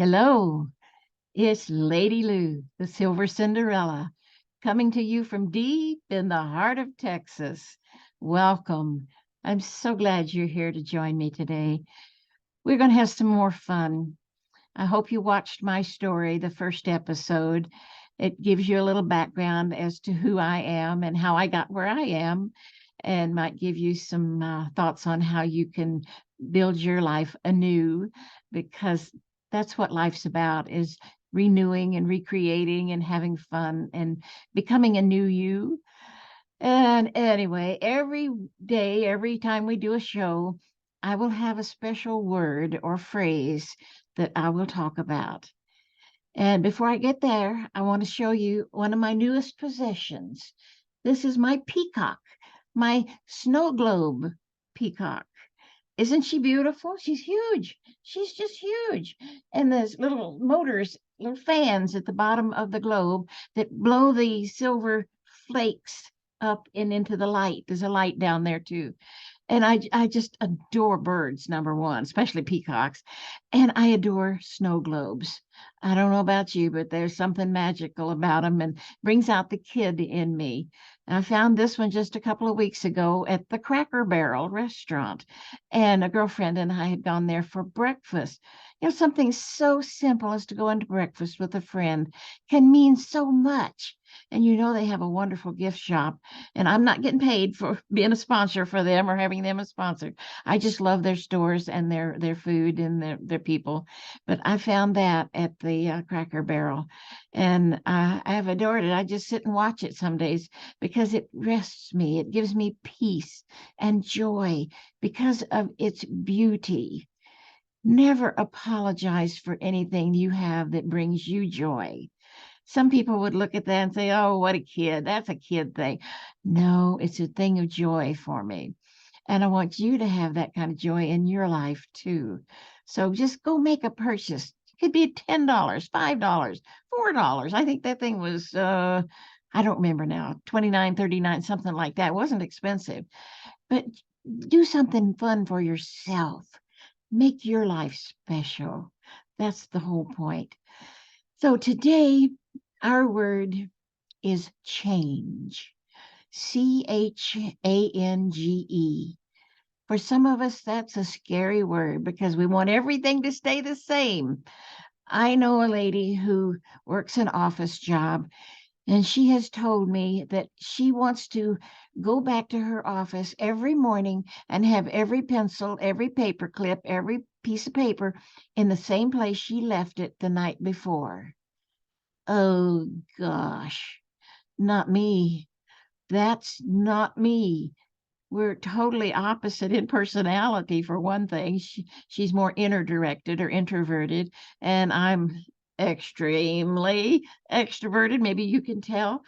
Hello, it's Lady Lou, the Silver Cinderella, coming to you from deep in the heart of Texas. Welcome. I'm so glad you're here to join me today. We're going to have some more fun. I hope you watched my story, the first episode. It gives you a little background as to who I am and how I got where I am, and might give you some thoughts on how you can build your life anew, because that's what life's about, is renewing and recreating and having fun and becoming a new you. And anyway, every day, every time we do a show, I will have a special word or phrase that I will talk about. And before I get there, I want to show you one of my newest possessions. This is my peacock, my snow globe peacock. Isn't she beautiful? She's huge. She's just huge. And there's little motors, little fans at the bottom of the globe that blow the silver flakes up and into the light. There's a light down there too. And I just adore birds, number one, especially peacocks. And I adore snow globes. I don't know about you, but there's something magical about them and brings out the kid in me. And I found this one just a couple of weeks ago at the Cracker Barrel restaurant. And a girlfriend and I had gone there for breakfast. Something so simple as to go into breakfast with a friend can mean so much. And they have a wonderful gift shop, and I'm not getting paid for being a sponsor for them or having them a sponsor. I just love their stores and their food and their people. But I found that at the Cracker Barrel, and I have adored it. I just sit and watch it some days because it rests me. It gives me peace and joy because of its beauty. Never apologize for anything you have that brings you joy. Some people would look at that and say, oh, what a kid. That's a kid thing. No, it's a thing of joy for me. And I want you to have that kind of joy in your life too. So just go make a purchase. It could be $10, $5, $4. I think that thing was, I don't remember now, 29, 39, something like that. It wasn't expensive. But do something fun for yourself. Make your life special. That's the whole point. So today, our word is change. Change. For some of us, that's a scary word because we want everything to stay the same. I know a lady who works an office job, and she has told me that she wants to go back to her office every morning and have every pencil, every paper clip, every piece of paper in the same place she left it the night before. Oh gosh, not me. That's not me. We're totally opposite in personality, for one thing. She's more inner directed or introverted, and I'm extremely extroverted. Maybe you can tell,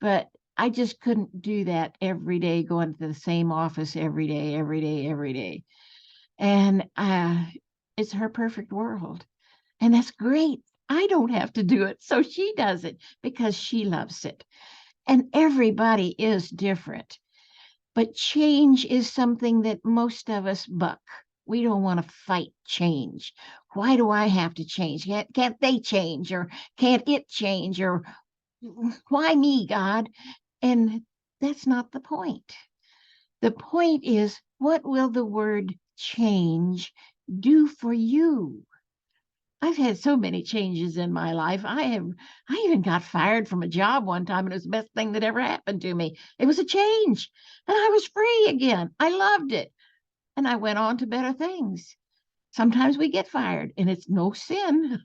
but I just couldn't do that every day, going to the same office every day, every day, every day. And it's her perfect world. And that's great. I don't have to do it. So she does it because she loves it. And everybody is different. But change is something that most of us buck. We don't want to fight change. Why do I have to change? Can't they change? Or can't it change? Or why me, God? And that's not the point. The point is, what will the word change do for you? I've had so many changes in my life. I even got fired from a job one time, and it was the best thing that ever happened to me. It was a change, and I was free again. I loved it, and I went on to better things. Sometimes we get fired, and it's no sin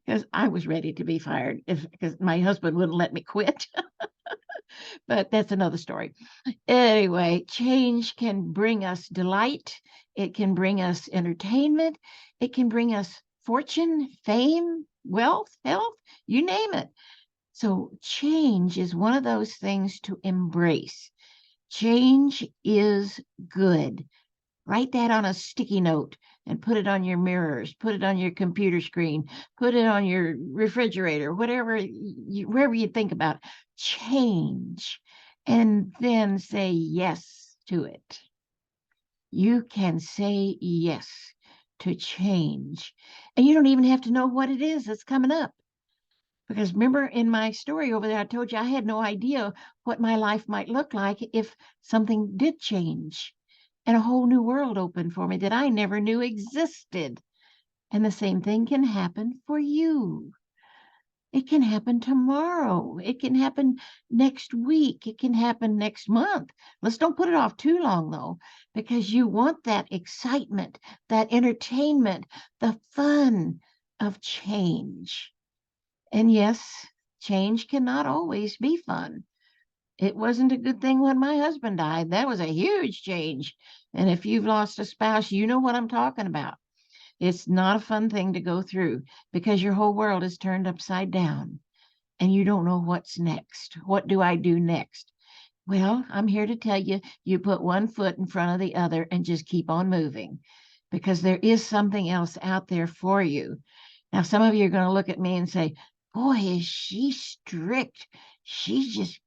because I was ready to be fired because my husband wouldn't let me quit. But that's another story. Anyway, change can bring us delight. It can bring us entertainment. It can bring us fortune, fame, wealth, health, you name it. So change is one of those things to embrace. Change is good. Write that on a sticky note and put it on your mirrors, put it on your computer screen, put it on your refrigerator, wherever you think about change, and then say yes to it. You can say yes. to change. And you don't even have to know what it is that's coming up. Because remember in my story over there, I told you I had no idea what my life might look like if something did change and a whole new world opened for me that I never knew existed. And the same thing can happen for you. It can happen tomorrow. It can happen next week. It can happen next month. Let's don't put it off too long, though, because you want that excitement, that entertainment, the fun of change. And yes, change cannot always be fun. It wasn't a good thing when my husband died. That was a huge change. And if you've lost a spouse, you know what I'm talking about. It's not a fun thing to go through because your whole world is turned upside down and you don't know what's next. What do I do next? Well, I'm here to tell you, you put one foot in front of the other and just keep on moving because there is something else out there for you. Now, some of you are going to look at me and say, boy, is she strict. She's just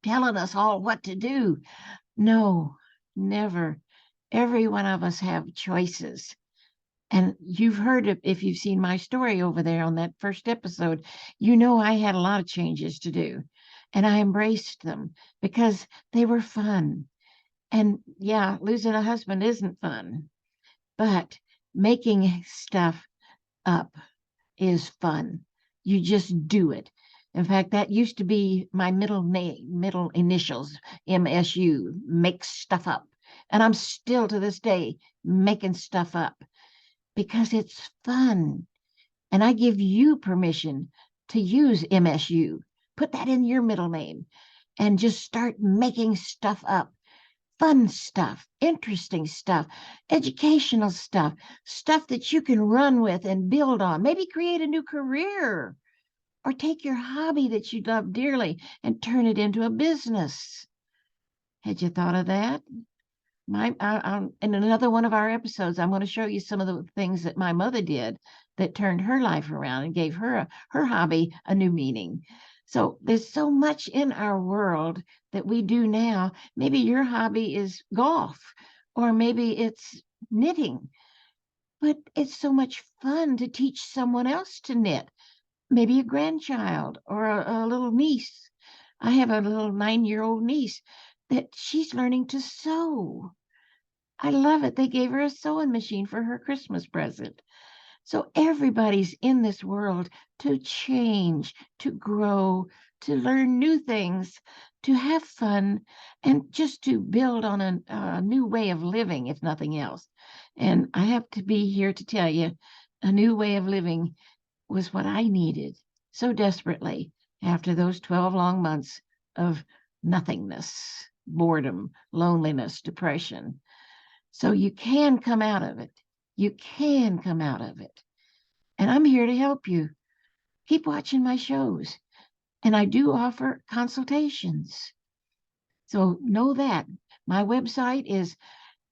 telling us all what to do. No, never. Every one of us have choices. And you've heard it if you've seen my story over there on that first episode. You know I had a lot of changes to do, and I embraced them because they were fun. And yeah, losing a husband isn't fun, but making stuff up is fun. You just do it. In fact, that used to be my middle name, middle initials, MSU, make stuff up. And I'm still to this day making stuff up because it's fun. And I give you permission to use MSU. Put that in your middle name and just start making stuff up. Fun stuff, interesting stuff, educational stuff, stuff that you can run with and build on. Maybe create a new career or take your hobby that you love dearly and turn it into a business. Had you thought of that? In another one of our episodes, I'm going to show you some of the things that my mother did that turned her life around and gave her hobby a new meaning. So there's so much in our world that we do now. Maybe your hobby is golf, or maybe it's knitting, but it's so much fun to teach someone else to knit. Maybe a grandchild or a little niece. I have a little 9-year-old niece that she's learning to sew. I love it. They gave her a sewing machine for her Christmas present. So everybody's in this world to change, to grow, to learn new things, to have fun, and just to build on a new way of living, if nothing else. And I have to be here to tell you, a new way of living was what I needed so desperately after those 12 long months of nothingness, boredom, loneliness, depression. So you can come out of it. You can come out of it. And I'm here to help you. Keep watching my shows. And I do offer consultations. So know that. My website is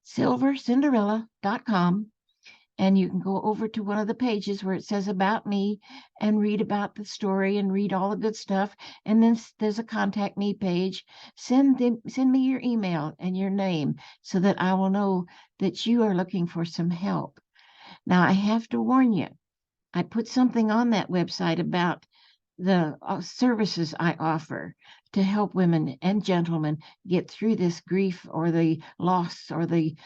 silvercinderella.com. And you can go over to one of the pages where it says about me and read about the story and read all the good stuff. And then there's a contact me page. Send me your email and your name so that I will know that you are looking for some help. Now, I have to warn you, I put something on that website about the services I offer to help women and gentlemen get through this grief or the loss or the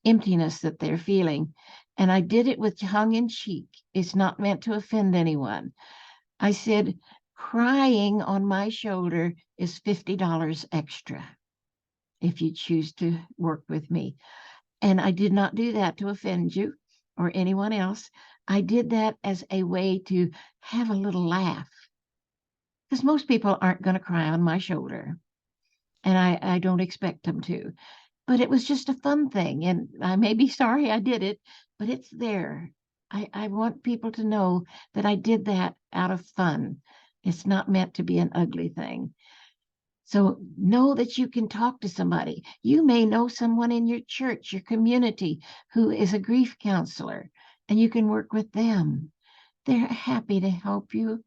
emptiness that they're feeling. And I did it with tongue in cheek. It's not meant to offend anyone. I said, crying on my shoulder is $50 extra if you choose to work with me. And I did not do that to offend you or anyone else. I did that as a way to have a little laugh because most people aren't going to cry on my shoulder. And I don't expect them to. But it was just a fun thing. And I may be sorry I did it, but it's there. I want people to know that I did that out of fun. It's not meant to be an ugly thing. So know that you can talk to somebody. You may know someone in your church, your community, who is a grief counselor, and you can work with them. They're happy to help you.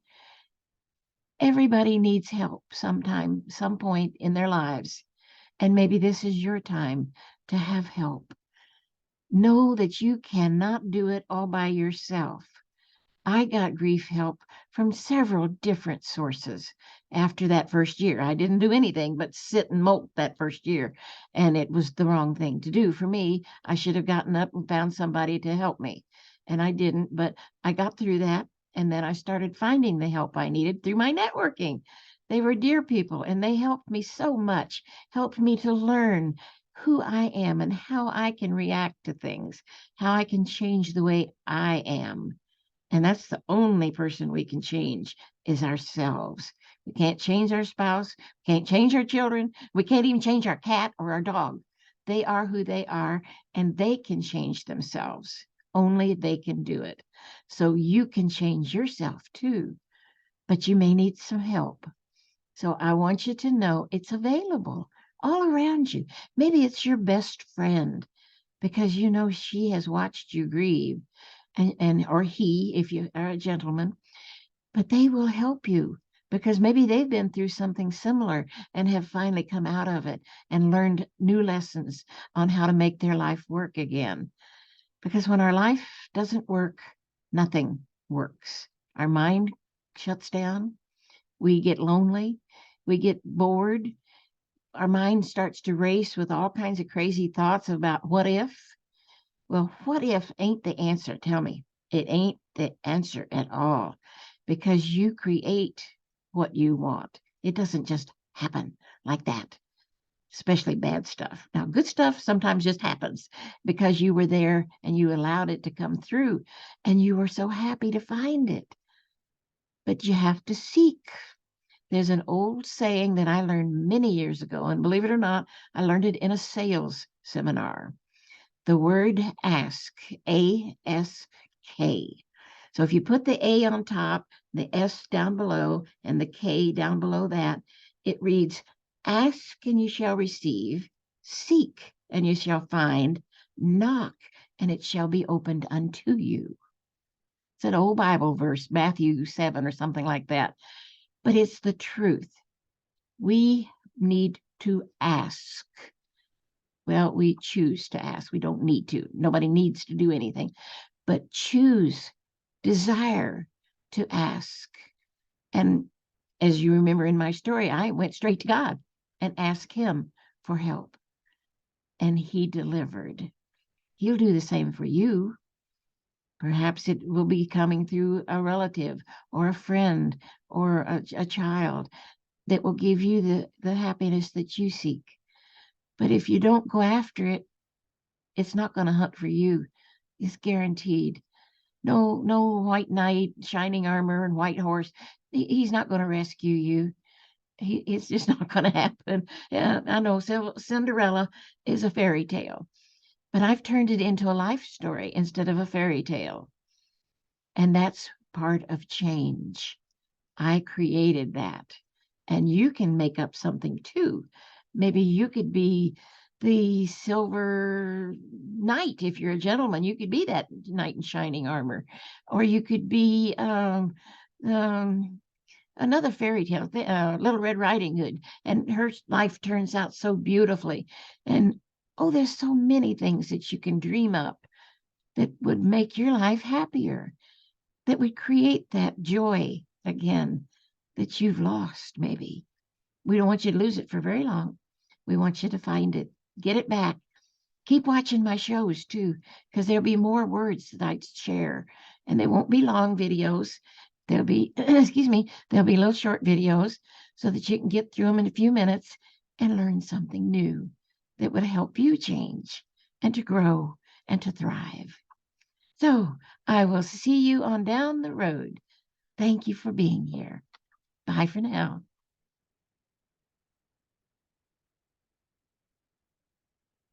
Everybody needs help sometime, some point in their lives. And maybe this is your time to have help. Know that you cannot do it all by yourself. I got grief help from several different sources after that first year. I didn't do anything but sit and mope that first year, and it was the wrong thing to do for me. I should have gotten up and found somebody to help me, and I didn't, but I got through that, and then I started finding the help I needed through my networking. They were dear people, and they helped me so much, helped me to learn who I am and how I can react to things, how I can change the way I am. And that's the only person we can change is ourselves. We can't change our spouse, can't change our children, we can't even change our cat or our dog. They are who they are, and they can change themselves. Only they can do it. So you can change yourself too, but you may need some help. So I want you to know it's available all around you. Maybe it's your best friend because you know she has watched you grieve and or he if you are a gentleman, but they will help you because maybe they've been through something similar and have finally come out of it and learned new lessons on how to make their life work again. Because when our life doesn't work, nothing works. Our mind shuts down, we get lonely, we get bored, our mind starts to race with all kinds of crazy thoughts about what if. Well, what if ain't the answer? Tell me. It ain't the answer at all because you create what you want. It doesn't just happen like that, especially bad stuff. Now, good stuff sometimes just happens because you were there and you allowed it to come through and you were so happy to find it. But you have to seek. There's an old saying that I learned many years ago, and believe it or not, I learned it in a sales seminar. The word ask, A-S-K. So if you put the A on top, the S down below, and the K down below that, it reads, ask and you shall receive, seek and you shall find, knock and it shall be opened unto you. It's an old Bible verse, Matthew 7 or something like that, but it's the truth. We need to ask. Well, we choose to ask. We don't need to. Nobody needs to do anything, but choose, desire to ask. And as you remember in my story, I went straight to God and asked him for help. And he delivered. He'll do the same for you. Perhaps it will be coming through a relative or a friend or a child that will give you the happiness that you seek. But if you don't go after it, it's not going to hunt for you. It's guaranteed. No white knight, shining armor, and white horse. He's not going to rescue you. It's just not going to happen. Yeah, I know Cinderella is a fairy tale, but I've turned it into a life story instead of a fairy tale. And that's part of change. I created that. And you can make up something too. Maybe you could be the silver knight. If you're a gentleman, you could be that knight in shining armor. Or you could be another fairy tale, Little Red Riding Hood. And her life turns out so beautifully. And oh, there's so many things that you can dream up that would make your life happier, that would create that joy again that you've lost, maybe. We don't want you to lose it for very long. We want you to find it, get it back. Keep watching my shows too, because there'll be more words that I share, and they won't be long videos. There'll be, excuse me, there'll be little short videos so that you can get through them in a few minutes and learn something new that would help you change and to grow and to thrive. So I will see you on down the road. Thank you for being here. Bye for now.